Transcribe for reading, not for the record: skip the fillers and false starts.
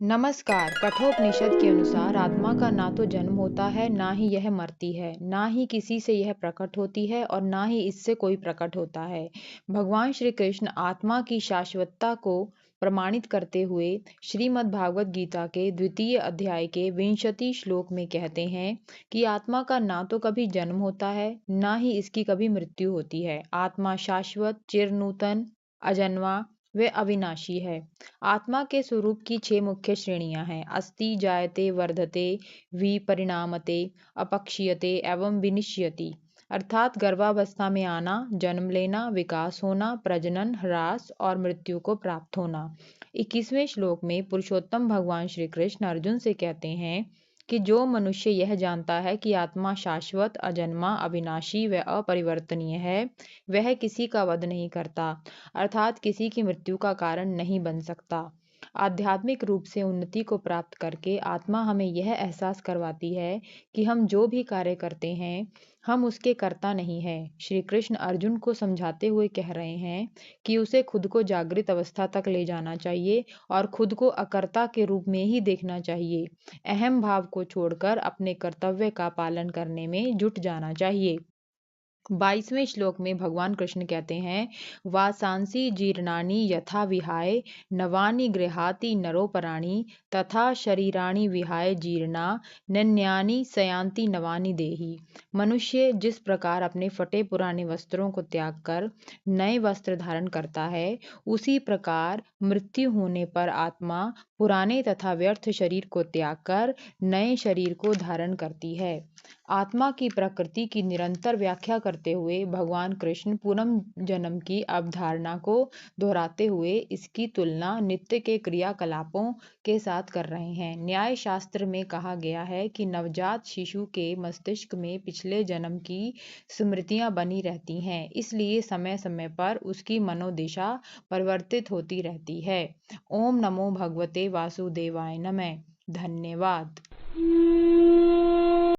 नमस्कार। कठोपनिषद के अनुसार आत्मा का ना तो जन्म होता है, ना ही यह मरती है, ना ही किसी से यह प्रकट होती है और ना ही इससे कोई प्रकट होता है। भगवान श्री कृष्ण आत्मा की शाश्वतता को प्रमाणित करते हुए श्रीमद् भागवत गीता के द्वितीय अध्याय के 20 श्लोक में कहते हैं कि आत्मा का ना तो कभी जन्म होता है, ना ही इसकी कभी मृत्यु होती है। आत्मा शाश्वत, चिरनूतन, अजन्मा व अविनाशी है। आत्मा के स्वरूप की 6 मुख्य श्रेणियां हैं: अस्ति, जायते, वर्धते, विपरिणामते, अपक्षीयते एवं विनिश्यति। अर्थात गर्भावस्था में आना, जन्म लेना, विकास होना, प्रजनन, ह्रास और मृत्यु को प्राप्त होना। 21वें श्लोक में पुरुषोत्तम भगवान श्री कृष्ण अर्जुन से कहते हैं कि जो मनुष्य यह जानता है कि आत्मा शाश्वत, अजन्मा, अविनाशी व अपरिवर्तनीय है, वह किसी का वध नहीं करता, अर्थात किसी की मृत्यु का कारण नहीं बन सकता। आध्यात्मिक रूप से उन्नति को प्राप्त करके आत्मा हमें यह एहसास करवाती है कि हम जो भी कार्य करते हैं, हम उसके कर्ता नहीं हैं। श्री कृष्ण अर्जुन को समझाते हुए कह रहे हैं कि उसे खुद को जागृत अवस्था तक ले जाना चाहिए और खुद को अकर्ता के रूप में ही देखना चाहिए। अहम भाव को छोड़कर अपने कर्तव्य का पालन करने में जुट जाना चाहिए। 22वें श्लोक में भगवान कृष्ण कहते हैं, वासांसि जीर्णानि यथा विहाय नवानि गृहाति नरोपराणि तथा शरीराणि विहाय जीर्णा नन्यानि सयान्ति नवानि देहि। मनुष्य जिस प्रकार अपने फटे पुराने वस्त्रों को त्याग कर नए वस्त्र धारण करता है, उसी प्रकार मृत्यु होने पर आत्मा पुराने तथा व्यर्थ शरीर को त्याग कर नए शरीर को धारण करती है। आत्मा की प्रकृति की निरंतर व्याख्या करते हुए भगवान कृष्ण पुनर्जन्म की अवधारणा को दोहराते हुए इसकी तुलना नित्य के क्रियाकलापों के साथ कर रहे हैं। न्याय शास्त्र में कहा गया है कि नवजात शिशु के मस्तिष्क में पिछले जन्म की स्मृतियां बनी रहती हैं, इसलिए समय समय पर उसकी मनोदिशा परिवर्तित होती रहती है। ओम नमो भगवते वासुदेवाय नमः। धन्यवाद।